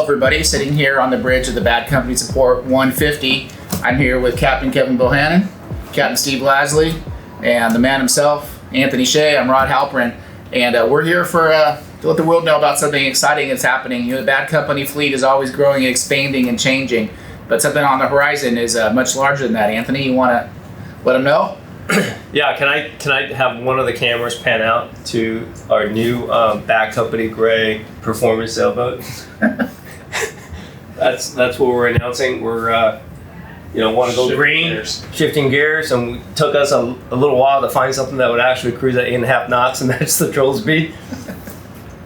everybody. Sitting here on the bridge of the Bad Company Support 150. I'm here with Captain Kevin Bohannon, Captain Steve Lasley, and the man himself, Anthony Shea. I'm Rod Halperin, and we're here for to let the world know about something exciting that's happening. You know, the Bad Company fleet is always growing, expanding, and changing, but something on the horizon is much larger than that. Anthony, you want to let them know? Yeah, can I have one of the cameras pan out to our new Bad Company Gray performance sailboat? That's what we're announcing. We're want to go green, shifting gears, and it took us a little while to find something that would actually cruise at 8.5 knots and match the troll speed.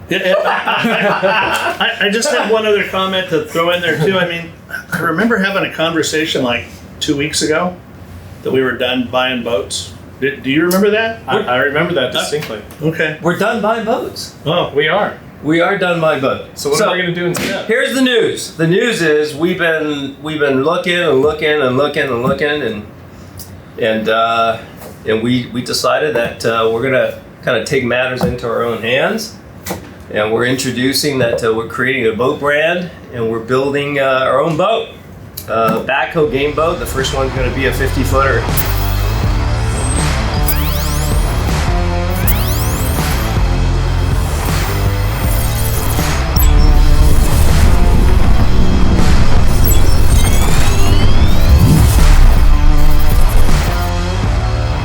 I just have one other comment to throw in there too. I mean, I remember having a conversation like 2 weeks ago that we were done buying boats. Do you remember that? I remember that distinctly. Okay. We're done buying boats. Oh, We are. We are done buying boats. So what are we going to do instead? Here's the news. The news is we've been looking and we decided that we're gonna kind of take matters into our own hands, and we're introducing that we're creating a boat brand, and we're building our own boat. BADCO Gameboat. The first one's going to be a 50-footer.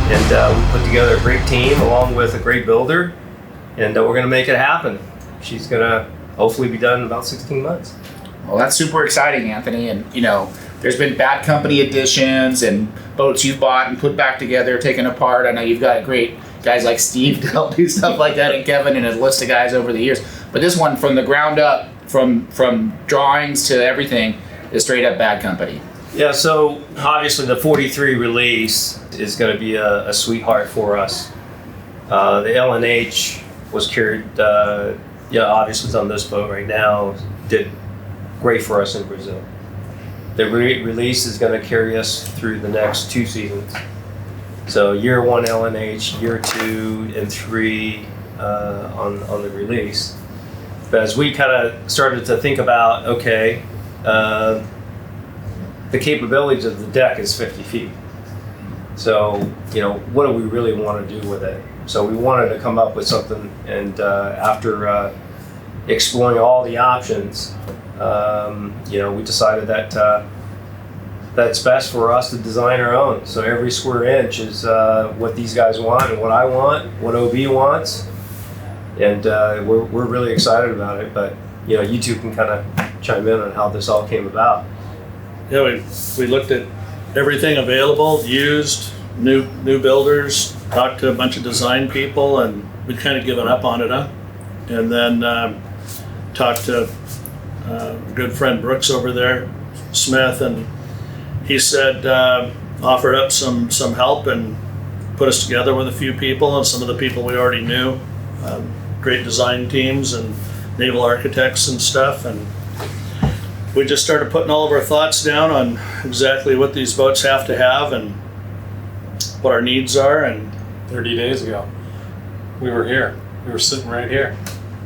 And we put together a great team along with a great builder, and we're going to make it happen. She's going to hopefully be done in about 16 months. Well, that's super exciting, Anthony. And, you know, there's been Bad Company editions and boats you've bought and put back together, taken apart. I know you've got great guys like Steve to help do stuff like that, and Kevin and a list of guys over the years. But this one, from the ground up, from drawings to everything, is straight up Bad Company. Yeah, so obviously the 43 release is going to be a sweetheart for us. The L&H was carried, obviously it's on this boat right now, did great for us in Brazil. The release is going to carry us through the next 2 seasons. So year 1 L&H, year 2 and 3 on the release. But as we kind of started to think about, okay, the capabilities of the deck is 50 feet. So, what do we really want to do with it? So we wanted to come up with something, and after exploring all the options, we decided that that's best for us to design our own. So every square inch is what these guys want and what I want, what OB wants, and we're really excited about it. But you two can kind of chime in on how this all came about. Yeah, we looked at everything available, used, new builders, talked to a bunch of design people, and we'd kind of given up on it, huh? And then talked to a good friend Brooks over there, Smith, and he said, offered up some help and put us together with a few people and some of the people we already knew, great design teams and naval architects and stuff, and we just started putting all of our thoughts down on exactly what these boats have to have and what our needs are. And 30 days ago, we were here. We were sitting right here.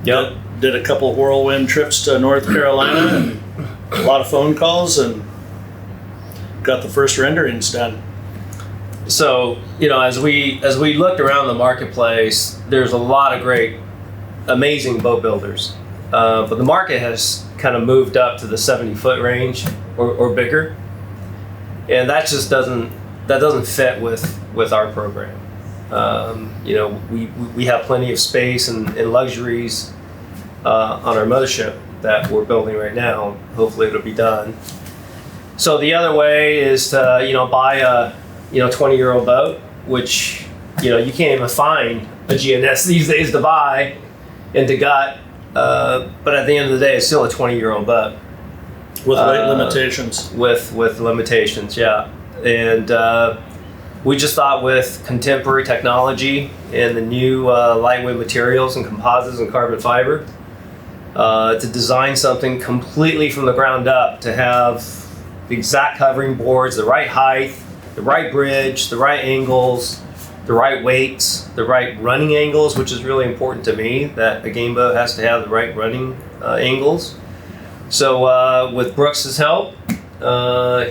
Yep. Did a couple whirlwind trips to North Carolina and a lot of phone calls, and got the first renderings done. So, as we looked around the marketplace, there's a lot of great, amazing boat builders. But the market has kind of moved up to the 70-foot range or bigger, and that just doesn't fit with our program. We have plenty of space and luxuries on our mothership that we're building right now. Hopefully it'll be done. So the other way is to buy a 20-year-old boat, which you can't even find a GNS these days to buy and to gut. But at the end of the day, it's still a 20-year-old boat. With weight limitations. With limitations, yeah. And we just thought with contemporary technology and the new lightweight materials and composites and carbon fiber, to design something completely from the ground up, to have the exact covering boards, the right height, the right bridge, the right angles, the right weights, the right running angles, which is really important to me, that a game boat has to have the right running angles. So with Brooks's help,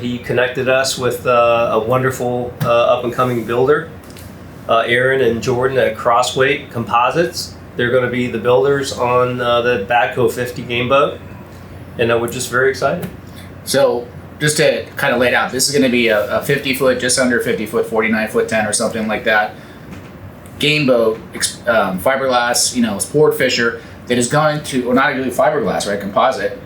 he connected us with a wonderful up-and-coming builder, Aaron and Jordon at Croswait Composites. They're going to be the builders on the BADCO 50 Gameboat, and we're just very excited. So just to kind of lay it out, this is going to be a 50 foot, just under 50 foot, 49 foot 10 or something like that. Gameboat, fiberglass, sport fisher that is going to, or not really fiberglass, right, composite,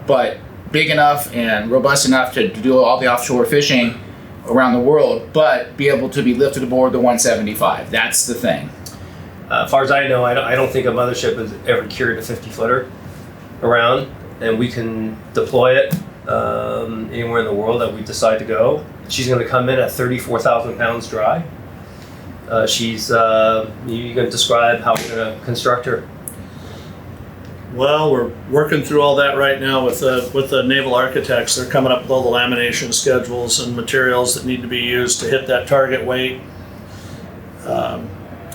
but big enough and robust enough to do all the offshore fishing around the world, but be able to be lifted aboard the 175. That's the thing. As far as I know, I don't think a mothership has ever carried a 50 footer around, and we can deploy it anywhere in the world that we decide to go. She's going to come in at 34,000 pounds dry. You going to describe how we're going to construct her? Well, we're working through all that right now with the naval architects. They're coming up with all the lamination schedules and materials that need to be used to hit that target weight.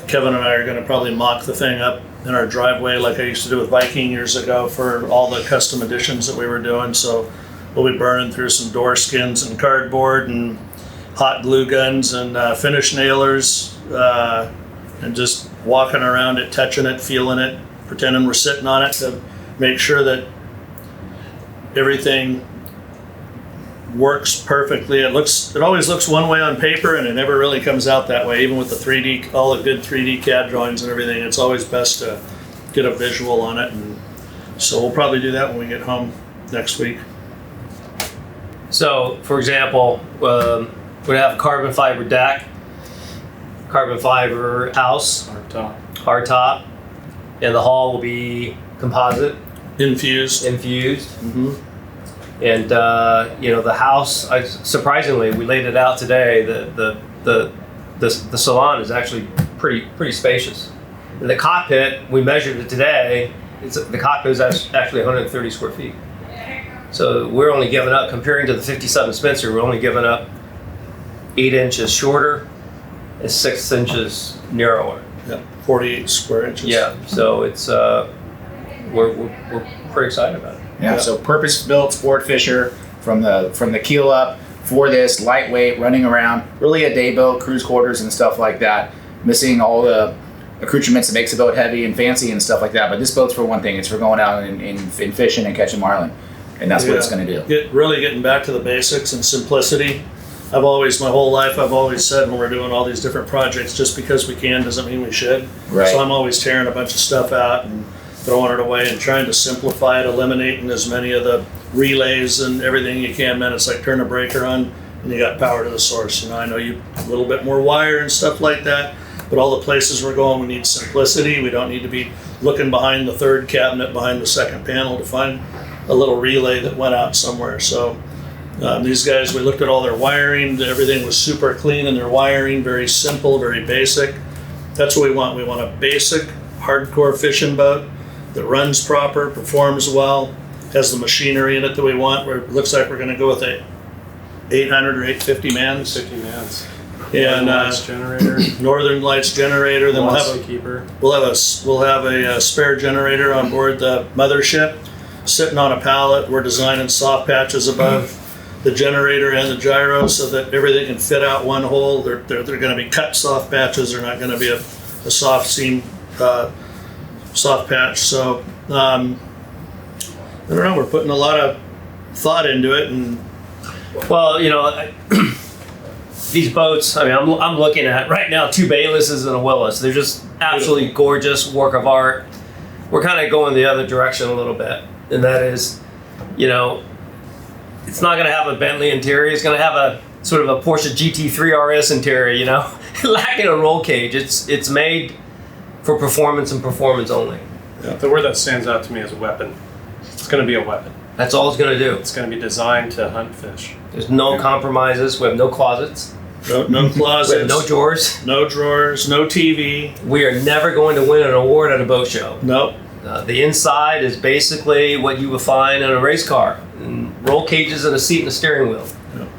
Kevin and I are going to probably mock the thing up in our driveway like I used to do with Viking years ago for all the custom additions that we were doing. So we'll be burning through some door skins and cardboard and hot glue guns and finish nailers and just walking around it, touching it, feeling it, pretending we're sitting on it to make sure that everything works perfectly. It always looks one way on paper, and it never really comes out that way. Even with the 3D, all the good 3D CAD drawings and everything, it's always best to get a visual on it. And so we'll probably do that when we get home next week. So, for example, we're going to have a carbon fiber deck, carbon fiber house, hard top, and the hull will be composite. Infused. Mm-hmm. And the house, surprisingly, we laid it out today. The salon is actually pretty spacious. And the cockpit, we measured it today. The cockpit is actually 130 square feet. So we're only giving up, comparing to the 57 Spencer, we're only giving up 8 inches shorter and 6 inches narrower. Yeah, 48 square inches. Yeah, so it's we're pretty excited about it. Yeah. So purpose-built sport fisher from the keel up for this, lightweight, running around, really a day boat, cruise quarters and stuff like that. Missing all the accoutrements that makes the boat heavy and fancy and stuff like that. But this boat's for one thing. It's for going out and fishing and catching marlin, and that's what it's going to do. Really getting back to the basics and simplicity. My whole life, I've always said when we're doing all these different projects, just because we can doesn't mean we should. Right. So I'm always tearing a bunch of stuff out and throwing it away and trying to simplify it, eliminating as many of the relays and everything you can. Man, it's like turn a breaker on and you got power to the source. I know you a little bit more wire and stuff like that, but all the places we're going, we need simplicity. We don't need to be looking behind the third cabinet, behind the second panel to find a little relay that went out somewhere. So these guys, we looked at all their wiring. Everything was super clean in their wiring, very simple, very basic. That's what we want. We want a basic, hardcore fishing boat that runs proper, performs well, has the machinery in it that we want. It looks like we're going to go with a 800 or 850 mans. 50 mans. And Lights generator. Northern Lights generator. Then we'll have a spare generator on board the mothership, sitting on a pallet. We're designing soft patches above the generator and the gyro so that everything can fit out one hole. They're going to be cut soft patches. They're not going to be a soft seam soft patch. So I don't know. We're putting a lot of thought into it, and well, these boats. I mean, I'm looking at right now 2 Baylesses and a Willis. They're just absolutely gorgeous work of art. We're kind of going the other direction a little bit, and that is, it's not going to have a Bentley interior. It's going to have a sort of a Porsche GT3 RS interior. Lacking a roll cage. It's made for performance and performance only. Yeah. The word that stands out to me is weapon. It's going to be a weapon. That's all it's going to do. It's going to be designed to hunt fish. There's no compromises. We have no closets. no closets. We have no drawers. No drawers. No TV. We are never going to win an award at a boat show. Nope. The inside is basically what you would find in a race car. And roll cages and a seat and a steering wheel. Yep.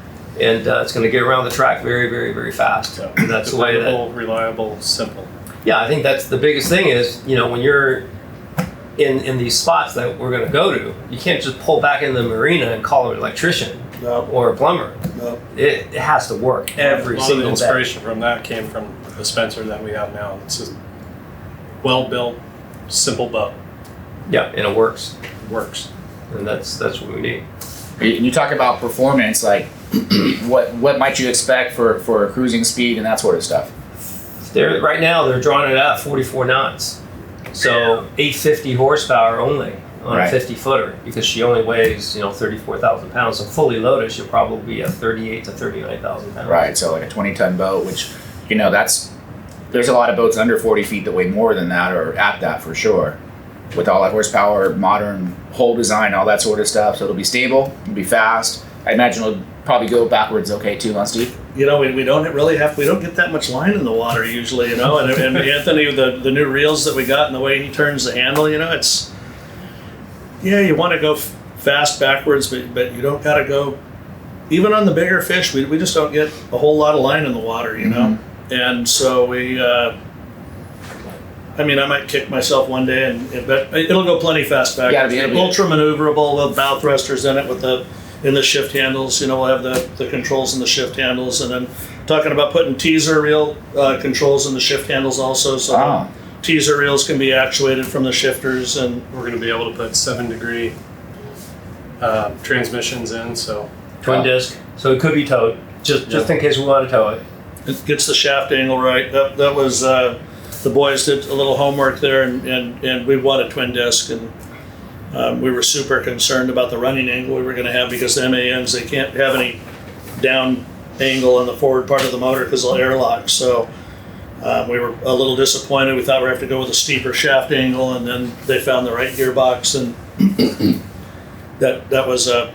And it's going to get around the track very, very, very fast. Yeah. That's the way that... reliable, simple. Yeah, I think that's the biggest thing is, when you're in these spots that we're going to go to, you can't just pull back in the marina and call an electrician or a plumber. No. It has to work every A lot of single the day. inspiration from that came from the Spencer that we have now. It's a well-built, simple boat. Yeah, and it works, It works. and that's what we need. And you talk about performance, like what might you expect for cruising speed and that sort of stuff? Right now they're drawing it at 44 knots, so 850 horsepower only on Right. a 50 footer, because she only weighs 34,000 pounds. So fully loaded, she'll probably be at 38 to 39,000 pounds. Right, so like a 20-ton boat, which there's a lot of boats under 40 feet that weigh more than that, or at that for sure, with all that horsepower, modern hull design, all that sort of stuff. So it'll be stable, it'll be fast. I imagine it'll probably go backwards okay too, huh, Steve? We don't get that much line in the water usually, and Anthony, the new reels that we got and the way he turns the handle, it's, you want to go fast backwards, but you don't got to go, even on the bigger fish, we just don't get a whole lot of line in the water, and so I might kick myself one day, but it'll go plenty fast backwards. Yeah, it'll be- Ultra maneuverable with bow thrusters in it in the shift handles. We'll have the controls in the shift handles, and then talking about putting teaser reel controls in the shift handles also. So Ah. teaser reels can be actuated from the shifters, and We're going to be able to put 7-degree transmissions in, so Twin disc, so it could be towed, just in case we want to tow it. it gets the shaft angle right. That was the boys did a little homework there, and we want a twin disc, and we were super concerned about the running angle we were going to have, because the MANs, they can't have any down angle on the forward part of the motor because they'll airlock. So we were a little disappointed. We thought we have to go with a steeper shaft angle, and then they found the right gearbox, and that was a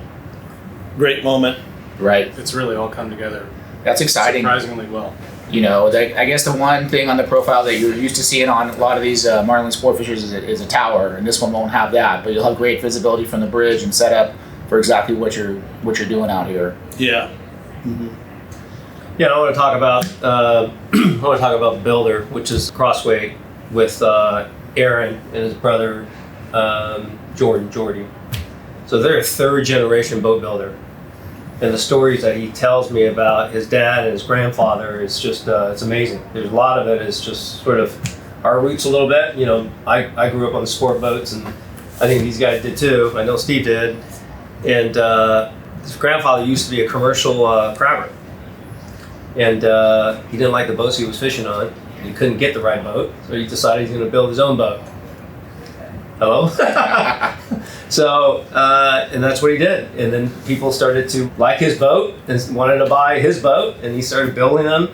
great moment. Right. it's really all come together That's exciting. surprisingly well. I guess the one thing on the profile that you're used to seeing on a lot of these marlin sport fishers is a tower, and this one won't have that, but you'll have great visibility from the bridge and setup for exactly what you're doing out here. Yeah. Yeah, I want to talk about the builder, which is Croswait, with Aaron and his brother Jordan. So they're a third generation boat builder, and the stories that he tells me about his dad and his grandfather is just it's amazing. There's a lot of it is just sort of our roots a little bit. I grew up on the sport boats, and I think these guys did too. I know Steve did, and his grandfather used to be a commercial crabber. And he didn't like the boats he was fishing on. He couldn't get the right boat, so he decided he's going to build his own boat. Hello? So, and that's what he did. And then people started to like his boat and wanted to buy his boat, and he started building them.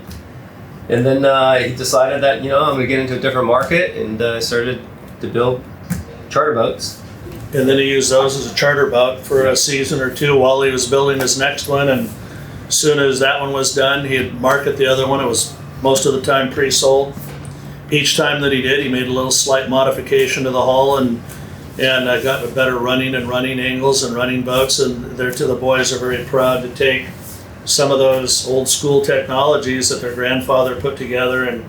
And then he decided that, I'm going to get into a different market, and started to build charter boats. And then he used those as a charter boat for a season or two while he was building his next one. And as soon as that one was done, he'd market the other one. It was most of the time pre-sold. Each time that he did, he made a little slight modification to the hull, and got better running angles and running boats. And the boys are very proud to take some of those old school technologies that their grandfather put together and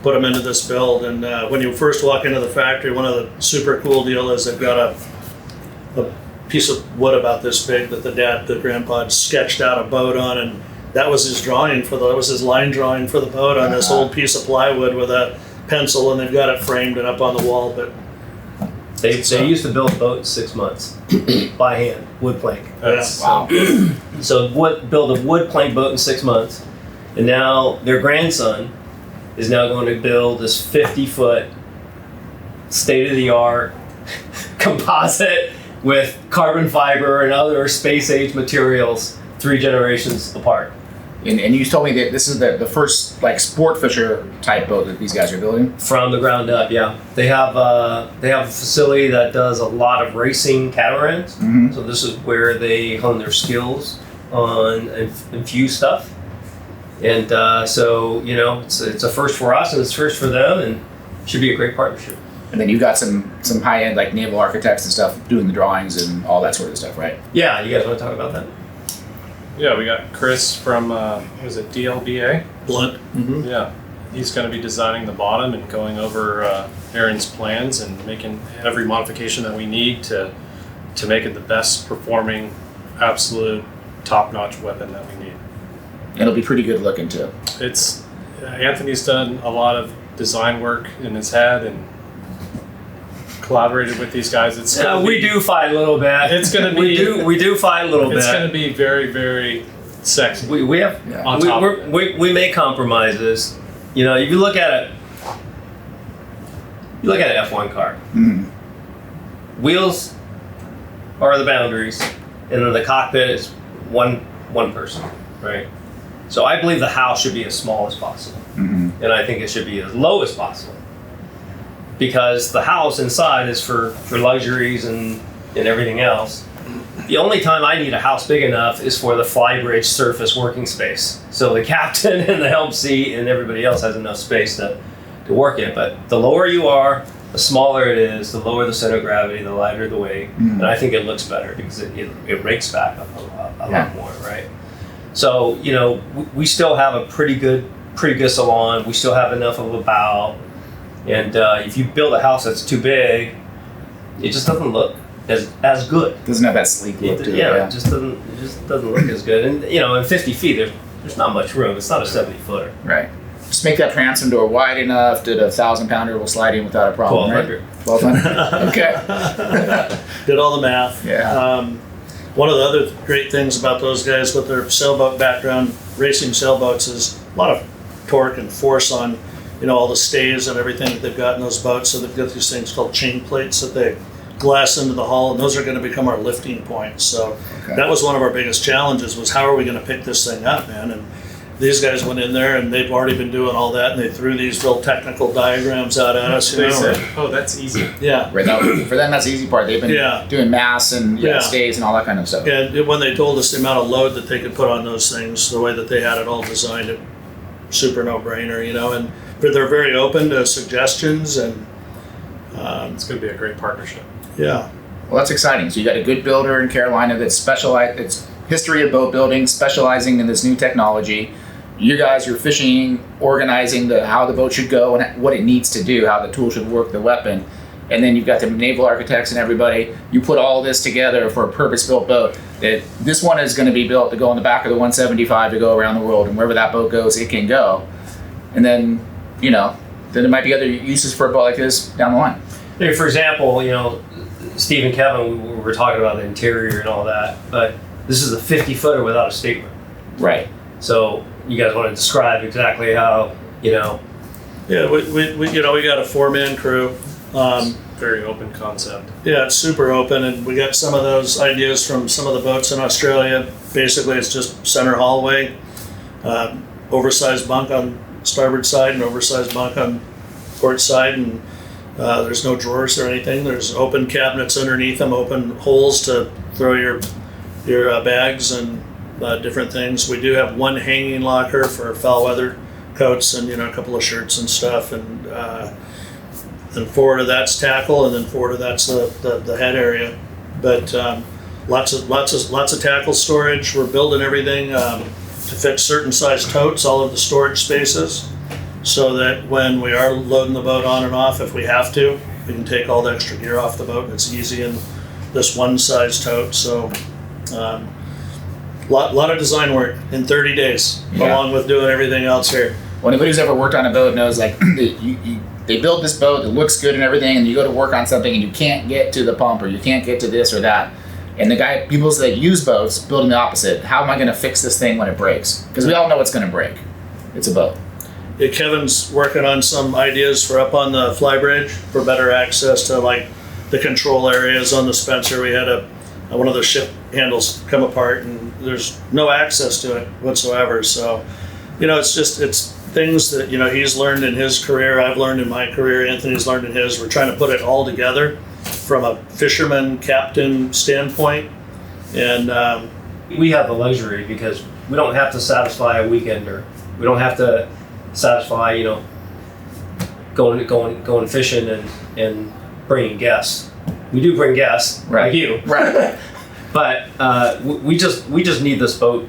put them into this build. And when you first walk into the factory, one of the super cool deal is they've got a piece of wood about this big that the grandpa sketched out a boat on, and that was his line drawing for the boat on this old piece of plywood with a pencil, and they've got it framed and up on the wall. But They used to build a boat in 6 months by hand, wood plank. Wow. So build a wood plank boat in 6 months, and now their grandson is now going to build this 50-foot state-of-the-art composite with carbon fiber and other space-age materials 3 generations apart. And you told me that this is the first sport fisher type boat that these guys are building. From the ground up, yeah. They have a facility that does a lot of racing catamarans. Mm-hmm. So this is where they hone their skills on infused stuff. And so it's a first for us, and it's first for them, and should be a great partnership. And then you've got some high-end naval architects and stuff doing the drawings and all that sort of stuff, right? Yeah, you guys want to talk about that? Yeah, we got Chris from, was it DLBA? Blunt. Yeah. he's going to be designing the bottom and going over Aaron's plans and making every modification that we need to make it the best performing, absolute top-notch weapon that we need. It'll be pretty good looking too. It's Anthony's done a lot of design work in his head and collaborated with these guys. It's we do fight a little bit. It's going to be we do fight a little bit. It's going to be very, very sexy. We have on top of it. we make compromises. You know, if you look at it, you look at an F1 car. Mm. Wheels are the boundaries, and then the cockpit is one person, right? So I believe the house should be as small as possible, and I think it should be as low as possible, because the house inside is for luxuries and everything else. The only time I need a house big enough is for the flybridge surface working space. So the captain and the helm seat and everybody else has enough space to work in. But the lower you are, the smaller it is, the lower the center of gravity, the lighter the weight. And I think it looks better because it rakes back up a lot more, right? So, you know, we still have a pretty good salon. We still have enough of a bow. And if you build a house that's too big, it just doesn't look as good. Doesn't have that sleek look to it. Yeah, it just doesn't look as good. And you know, in 50 feet, there's not much room. It's not a 70-footer. Right. Just make that transom door wide enough that a 1,000-pounder will slide in without a problem. 1,200. Right? 1,200. Okay. Did all the math. Yeah. One of the other great things about those guys with their sailboat background, racing sailboats, is a lot of torque and force on, you know, all the stays and everything that they've got in those boats. So they've got these things called chain plates that they glass into the hull, and those are going to become our lifting points. So that was one of our biggest challenges, was how are we going to pick this thing up, man? And these guys went in there and they've already been doing all that, and they threw these real technical diagrams out at us. They said, "Oh, that's easy." Yeah. Right now, for them, that's the easy part. They've been doing mass and stays and all that kind of stuff. And when they told us the amount of load that they could put on those things, the way that they had it all designed, it super no-brainer, you know. And but they're very open to suggestions, and it's going to be a great partnership. Yeah. Well, that's exciting. So you got a good builder in Carolina that's specialized. It's history of boat building, specializing in this new technology. You guys are fishing, organizing how the boat should go and what it needs to do, how the tool should work, the weapon. And then you've got the naval architects and everybody. You put all this together for a purpose-built boat. That this one is going to be built to go on the back of the 175 to go around the world, and wherever that boat goes, it can go. And then, you know, then there might be other uses for a boat like this down the line. Hey, for example, you know, Steve and Kevin, we were talking about the interior and all that, but this is a 50-footer without a stateroom. Right. So you guys want to describe exactly how, you know? Yeah, we you know, we got a 4-man crew. Very open concept. Yeah, it's super open, and we got some of those ideas from some of the boats in Australia. Basically, it's just center hallway, oversized bunk on starboard side and oversized bunk on port side, and there's no drawers or anything. There's open cabinets underneath them, open holes to throw your bags and different things. We do have one hanging locker for foul weather coats and, you know, a couple of shirts and stuff, and forward of that's tackle, and then forward of that's the head area. But lots of tackle storage. We're building everything to fit certain size totes, all of the storage spaces, so that when we are loading the boat on and off, if we have to, we can take all the extra gear off the boat. It's easy in this one size tote. So lot of design work in 30 days, along with doing everything else here. Well, anybody who's ever worked on a boat knows, like, they build this boat, it looks good and everything, and you go to work on something and you can't get to the pump, or you can't get to this or that. And people that use boats building the opposite. How am I going to fix this thing when it breaks? Because we all know it's going to break. It's a boat. Yeah, Kevin's working on some ideas for up on the flybridge for better access to, like, the control areas on the Spencer. We had one of the ship handles come apart, and there's no access to it whatsoever. So, you know, it's things that, you know, he's learned in his career, I've learned in my career, Anthony's learned in his. We're trying to put it all together from a fisherman captain standpoint. And we have the luxury because we don't have to satisfy a weekender. We don't have to satisfy, you know, going fishing and bringing guests. We do bring guests, right, like you, right? But we just need this boat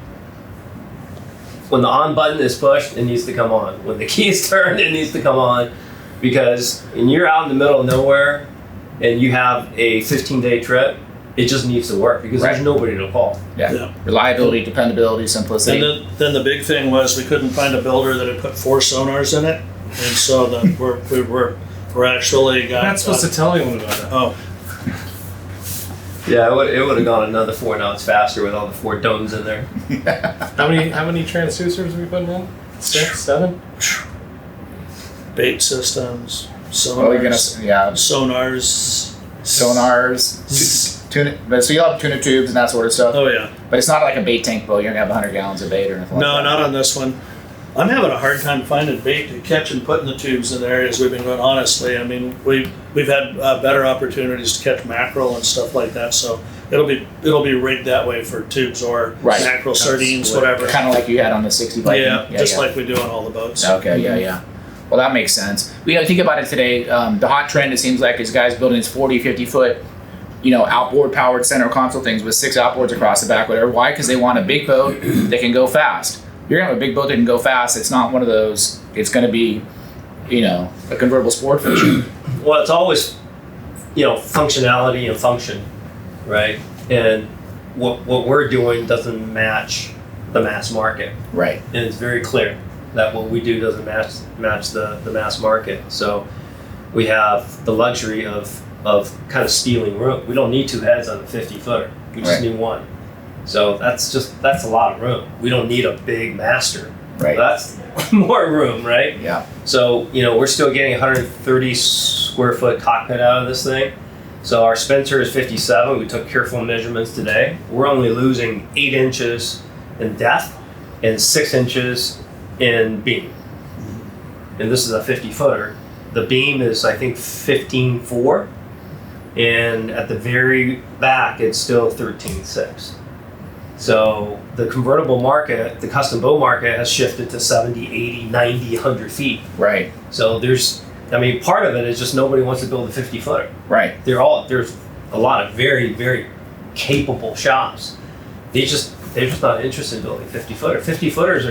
when the on button is pushed, it needs to come on. When the key is turned, it needs to come on, because when you're out in the middle of nowhere and you have a 15-day trip, it just needs to work because there's nobody to call. Yeah. Reliability, dependability, simplicity. And then the big thing was we couldn't find a builder that had put 4 sonars in it, and so we're actually got. I'm not supposed to tell anyone about that. Oh, Yeah, it would have gone another 4 knots faster with all the 4 domes in there. How many transducers are we putting in? 6, 7? bait systems, sonars, Oh, you're gonna sonars. Tuna, but so you'll have tuna tubes and that sort of stuff. Oh yeah. But it's not like a bait tank boat. You're gonna have 100 gallons of bait or anything No, like that. not on this one. I'm having a hard time finding bait to catch and put in the tubes in the areas we've been going. Honestly, I mean, we've had better opportunities to catch mackerel and stuff like that. So it'll be rigged that way for tubes or mackerel, sardines, whatever. Kind of like you had on the 60 Viking. Yeah, just like we do on all the boats. Okay, yeah. Well, that makes sense. Think about it today. The hot trend, it seems like, is guys building these 40, 50 foot, outboard powered center console things with 6 outboards across the back, whatever. Why? Because they want a big boat that can go fast. You're gonna have a big boat that can go fast. It's not one of those. It's gonna be, a convertible sport fish. Well, it's always, functionality and function, right? And what we're doing doesn't match the mass market. Right. And it's very clear that what we do doesn't match the mass market. So we have the luxury of kind of stealing room. We don't need 2 heads on a 50 footer. We just need 1. So that's a lot of room. We don't need a big master. Right. That's more room, right? Yeah. So, we're still getting 130 square foot cockpit out of this thing. So our Spencer is 57. We took careful measurements today. We're only losing 8 inches in depth and 6 inches in beam. And this is a 50 footer. The beam is, I think, 15.4. And at the very back, it's still 13.6. So the convertible market, the custom boat market, has shifted to 70, 80, 90, 100 feet. Right. So part of it is just nobody wants to build a 50 footer. Right. There's a lot of very, very capable shops. They're just not interested in building 50 footer. 50 footers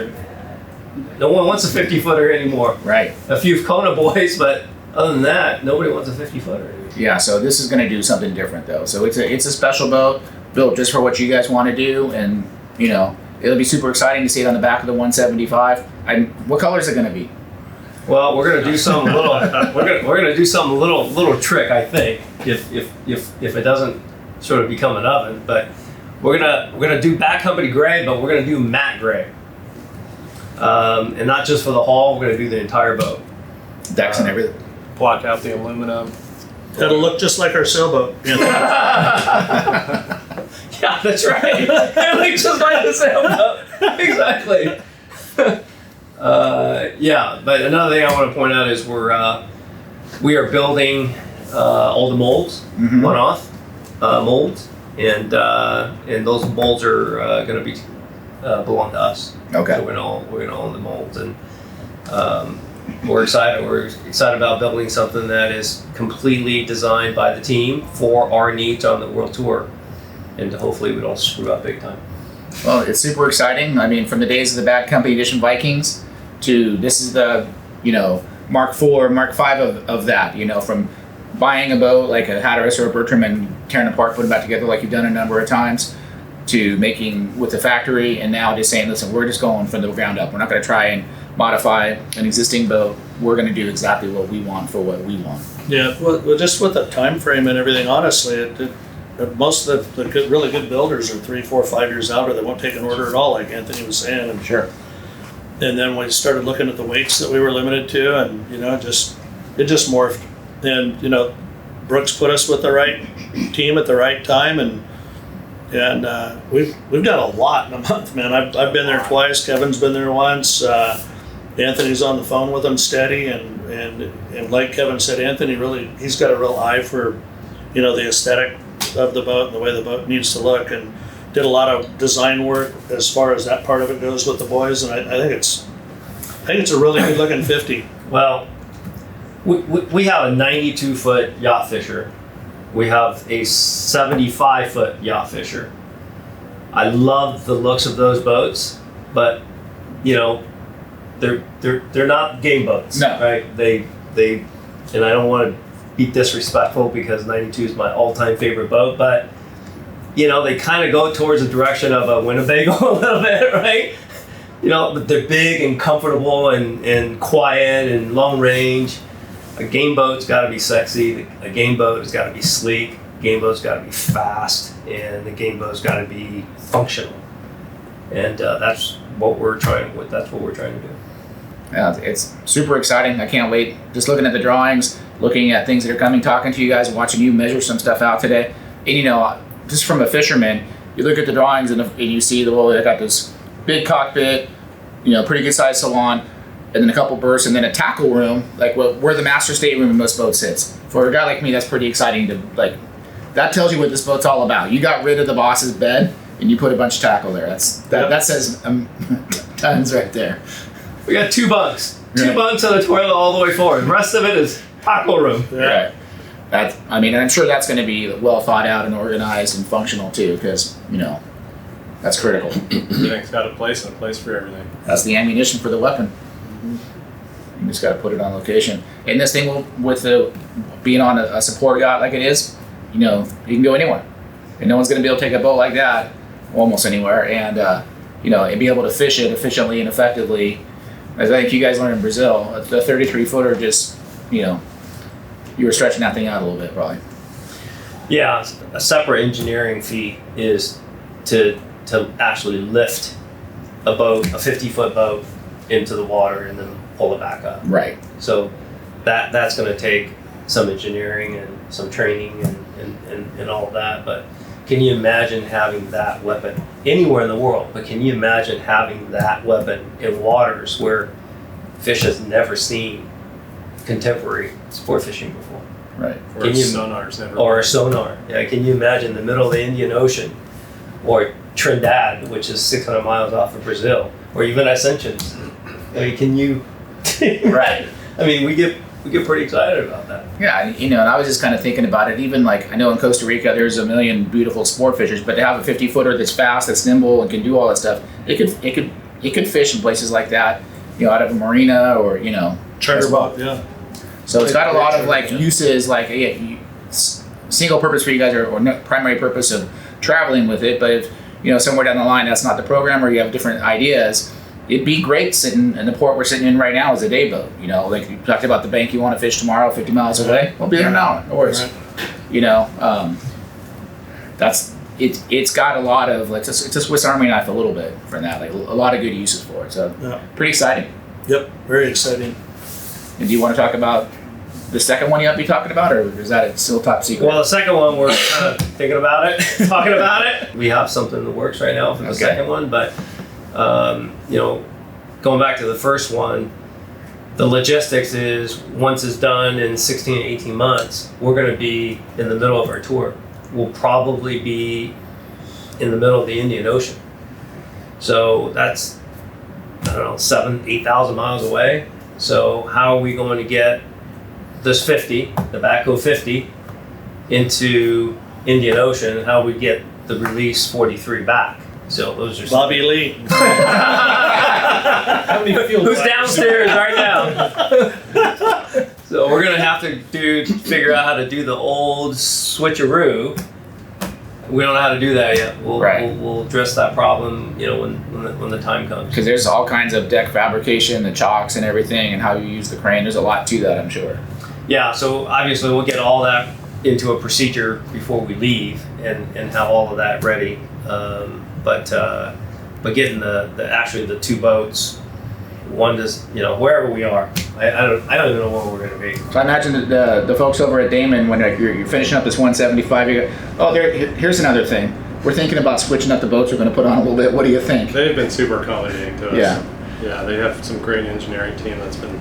no one wants a 50 footer anymore. Right. A few Kona boys, but other than that, nobody wants a 50 footer anymore. Yeah. So this is going to do something different, though. So it's a special boat built just for what you guys want to do, and it'll be super exciting to see it on the back of the 175. What color is it going to be? Well, we're gonna do something little. we're gonna do something little trick, I think, if it doesn't sort of become an oven. But we're gonna do backcompany gray, but we're gonna do matte gray, and not just for the hull. We're gonna do the entire boat, Decks and everything. Block out the aluminum. It'll look just like our sailboat. Yeah, that's right. It looks just like the sailboat. Exactly. Yeah, but another thing I want to point out is we are building all the molds, one-off molds, and those molds are going to be belong to us. Okay. So we're gonna own the molds, and we're excited. We're excited about building something that is completely designed by the team for our needs on the world tour, and hopefully we don't screw up big time. Well, it's super exciting. I mean, from the days of the Bad Company Edition Vikings to this is the, Mark IV, Mark V of that, from buying a boat like a Hatteras or a Bertram and tearing it apart, putting it back together like you've done a number of times, to making with the factory, and now just saying, listen, we're just going from the ground up. We're not going to try and modify an existing boat. We're going to do exactly what we want for what we want. Yeah, well, just with the time frame and everything, honestly, most of the really good builders are 3, 4, 5 years out, or they won't take an order at all, like Anthony was saying. And Sure. And then we started looking at the weights that we were limited to, and it just morphed. And Brooks put us with the right team at the right time, and we've done a lot in a month, man. I've been there twice. Kevin's been there once. Anthony's on the phone with him steady, and like Kevin said, Anthony he's got a real eye for the aesthetic of the boat and the way the boat needs to look, and did a lot of design work as far as that part of it goes with the boys, and I think it's a really good looking 50. Well, we have a 92 foot yacht fisher. We have a 75 foot yacht fisher. I love the looks of those boats, but you know, they're not game boats, No. right? They, and I don't want to be disrespectful because 92 is my all-time favorite boat, but you know, they kind of go towards the direction of a Winnebago a little bit, right? You know, but they're big and comfortable and quiet and long range. A game boat's got to be sexy. A game boat has got to be sleek. A game boat's got to be fast, and the game boat's got to be functional. And that's what we're trying to do. Yeah, it's super exciting. I can't wait. Just looking at the drawings, looking at things that are coming, talking to you guys, watching you measure some stuff out today. And you know, just from a fisherman, you look at the drawings and you see they got this big cockpit, you know, pretty good sized salon, and then a couple berths, and then a tackle room, like where the master stateroom in most boats sits. For a guy like me, that's pretty exciting to like. That tells you what this boat's all about. You got rid of the boss's bed and you put a bunch of tackle there. That says tons right there. We got 2 bunks. Right. 2 bunks and a toilet all the way forward. The rest of it is tackle room. Right. I mean, I'm sure that's going to be well thought out and organized and functional too, because you know that's critical. Everything's got a place and a place for everything. That's the ammunition for the weapon. You just got to put it on location. And this thing will, with being on a support yacht like it is, you know, you can go anywhere, and no one's going to be able to take a boat like that almost anywhere, and you know, and be able to fish it efficiently and effectively. As I think you guys learned in Brazil, the 33 footer just, you know, you were stretching that thing out a little bit probably. Yeah, a separate engineering fee is to actually lift a boat, a 50-foot boat, into the water and then pull it back up. Right. So that's going to take some engineering and some training and all of that. But can you imagine having that weapon anywhere in the world? But can you imagine having that weapon in waters where fish has never seen contemporary sport fishing before? Right. Or sonar's never. Or a sonar. Yeah, can you imagine the middle of the Indian Ocean, or Trinidad, which is 600 miles off of Brazil, or even Ascensions? I mean, can you? Right. I mean, we get pretty excited about that. Yeah, you know, and I was just kind of thinking about it. Even like I know in Costa Rica, there's a million beautiful sport fishers, but to have a 50-footer that's fast, that's nimble, and can do all that stuff, it could fish in places like that, you know, out of a marina or you know, Charter as well. boat, yeah. So it's got a lot of like uses, like single purpose for you guys, or no, primary purpose of traveling with it. But if you know somewhere down the line that's not the program, or you have different ideas, it'd be great sitting in the port we're sitting in right now as a day boat. You know, like you talked about the bank you want to fish tomorrow, 50 miles away. We'll be there in an hour, no worries. Right. You know, that's it's got a lot of like it's a Swiss Army knife a little bit for that, like a lot of good uses for it. So Yeah. pretty exciting. Yep, very exciting. And do you want to talk about the second one you might be talking about, or is that still top secret? Well, the second one, we're kind of thinking about it, talking about it. We have something in the works right now for the second one, but, you know, going back to the first one, the logistics is once it's done in 16 to 18 months, we're going to be in the middle of our tour. We'll probably be in the middle of the Indian Ocean. So that's, I don't know, 8,000 miles away. So how are we going to get this 50, the BADCO 50, into Indian Ocean, and how we get the release 43 back? So those are Bobby Lee. who's downstairs right now. So we're gonna have to figure out how to do the old switcheroo. We don't know how to do that yet. We'll address that problem, you know, when the time comes. Because there's all kinds of deck fabrication, the chocks and everything, and how you use the crane. There's a lot to that, I'm sure. Yeah, so obviously we'll get all that into a procedure before we leave and have all of that ready. But getting the 2 boats, one just, you know, wherever we are, I don't even know where we're going to be. So I imagine that the folks over at Damon, when you're finishing up this 175, you go, here's another thing. We're thinking about switching up the boats we're going to put on a little bit. What do you think? They've been super accommodating to us. Yeah. Yeah, they have some great engineering team that's been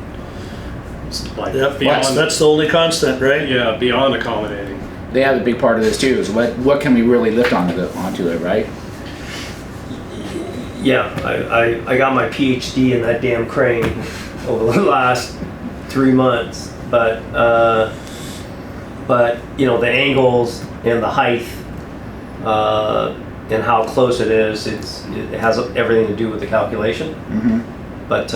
like Yep, beyond. that's the only constant, right? Yeah, beyond accommodating. They have a big part of this too. Is what can we really lift onto it, right? Yeah, I got my PhD in that damn crane over the last 3 months, but you know, the angles and the height, and how close it is, it has everything to do with the calculation. But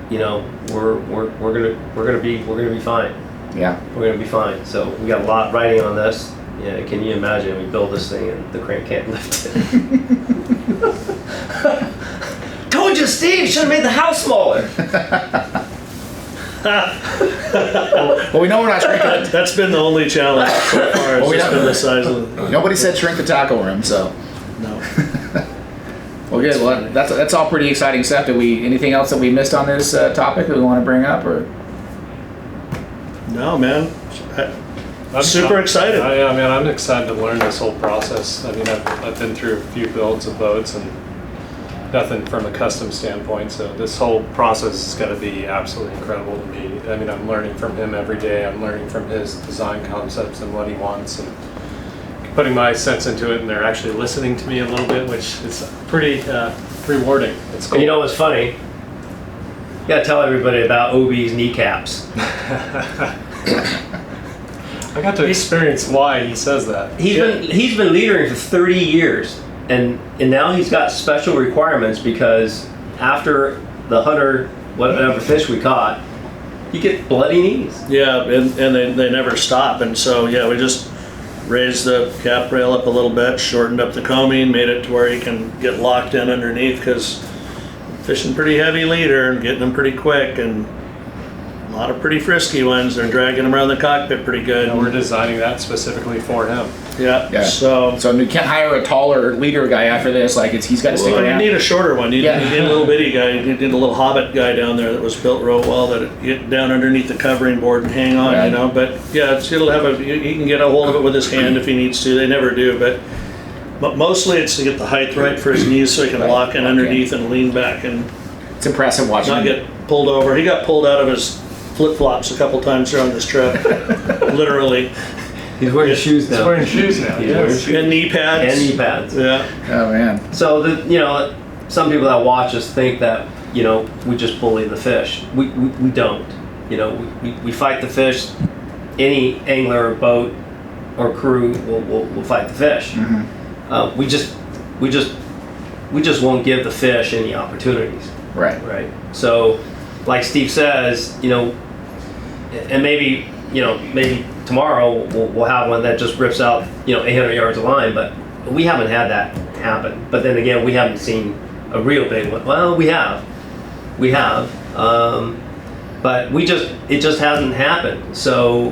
you know, we're gonna be fine. Yeah. We're gonna be fine. So we got a lot riding on this. Yeah, can you imagine we build this thing and the crane can't lift it? Told you, Steve, should have made the house smaller. Well, we know we're not shrinking. That's been the only challenge so far. It's just been the size of the... Nobody said shrink the tackle room, so. No. Well, good. Well, that's all pretty exciting stuff. Anything else that we missed on this topic that we want to bring up, or? No, man. I'm super excited. I mean, I'm excited to learn this whole process. I mean, I've been through a few builds of boats and nothing from a custom standpoint. So this whole process is going to be absolutely incredible to me. I mean, I'm learning from him every day. I'm learning from his design concepts and what he wants, and putting my sense into it. And they're actually listening to me a little bit, which is pretty rewarding. It's cool. And you know what's funny? You gotta tell everybody about OB's kneecaps. I got to experience why he says that. He's been leadering for 30 years, and now he's got special requirements because after the 100 whatever fish we caught, you get bloody knees. Yeah, and they never stop, and so yeah, we just raised the cap rail up a little bit, shortened up the coaming, made it to where you can get locked in underneath, because fishing pretty heavy leader and getting them pretty quick, and a lot of pretty frisky ones. They're dragging them around the cockpit pretty good. And we're designing that specifically for him. Yeah. So you can't hire a taller leader guy after this. Like he's got to stick you around. need a shorter one. You need a little bitty guy. You need a little hobbit guy down there that was built real well, that get down underneath the covering board and hang on. Right. You know. But yeah, it'll have he can get a hold of it with his hand if he needs to. They never do, but mostly it's to get the height right for his knees so he can lock in underneath and lean back and It's impressive watching not him. get pulled over. He got pulled out of his flip-flops a couple times during this trip. Literally. He's wearing shoes now. He's wearing shoes now. He's wearing shoes. And knee pads. And knee pads. Yeah. Oh man. So some people that watch us think that we just bully the fish. We don't. We fight the fish. Any angler or boat or crew will fight the fish. Mm-hmm. We just won't give the fish any opportunities. Right. So, like Steve says, and maybe tomorrow we'll have one that just rips out 800 yards of line, but we haven't had that happen. But then again, we haven't seen a real big one. Well, we have, but it just hasn't happened. So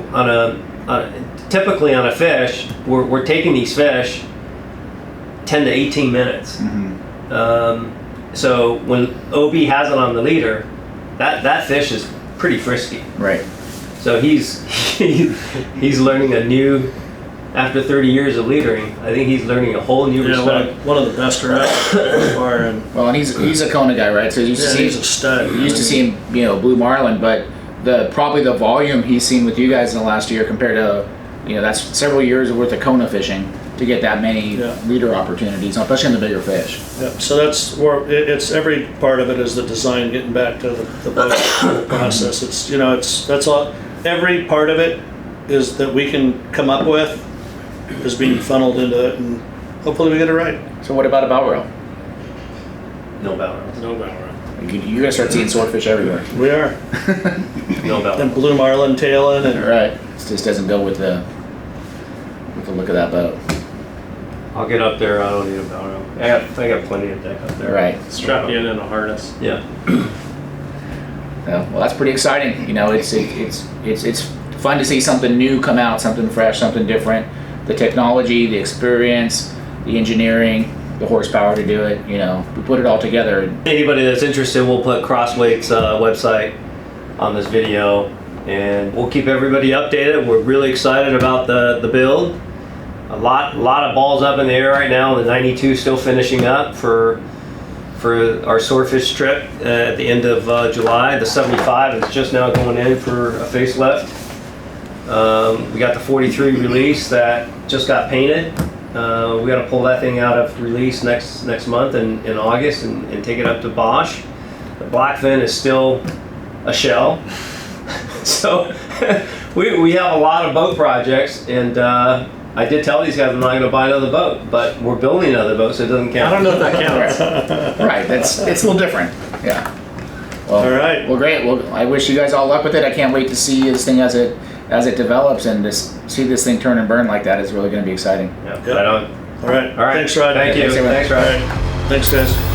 typically on a fish, we're taking these fish 10 to 18 minutes. Mm-hmm. So when OB has it on the leader, that fish is pretty frisky. Right. So he's learning after 30 years of leadering, I think he's learning a whole new respect. One of the best around so far. And he's a Kona guy, right? So he's a stud. You used to see him, blue marlin, but probably the volume he's seen with you guys in the last year compared to, that's several years worth of Kona fishing to get that many leader opportunities, especially in the bigger fish. Yeah. So that's where it's every part of it is the design, getting back to the boat process. That's all. Every part of it is that we can come up with is being funneled into it, and hopefully we get it right. So what about a bow rail? No bow rails. No bow rail. You're gonna start seeing swordfish everywhere. We are. No bow And rails. blue marlin tailing and Right. It just doesn't go with the look of that boat. I'll get up there. I don't need a bow rail. I got plenty of deck up there. Right. Strap you in a harness. Yeah. Yeah, well, that's pretty exciting. It's fun to see something new come out, something fresh, something different. The technology, the experience, the engineering, the horsepower to do it. We put it all together. Anybody that's interested, we'll put Crosswait's website on this video, and we'll keep everybody updated. We're really excited about the build. A lot of balls up in the air right now. The 92 still finishing up for our swordfish trip at the end of July. The 75 is just now going in for a facelift. We got the 43 release that just got painted. We got to pull that thing out of release next month in August and take it up to Bosch. The Blackfin is still a shell. So we have a lot of boat projects, and I did tell these guys I'm not going to buy another boat, but we're building another boat, so it doesn't count. I don't know if that counts. Right, it's a little different. Yeah. Well, All right. Well, great. Well, I wish you guys all luck with it. I can't wait to see this thing as it develops, and see this thing turn and burn like that is really going to be exciting. Yeah, Yep. right on. All right. All right. Thanks, Rod. Thank you. Thanks, everyone. Thanks, Rod. All right. Thanks, guys.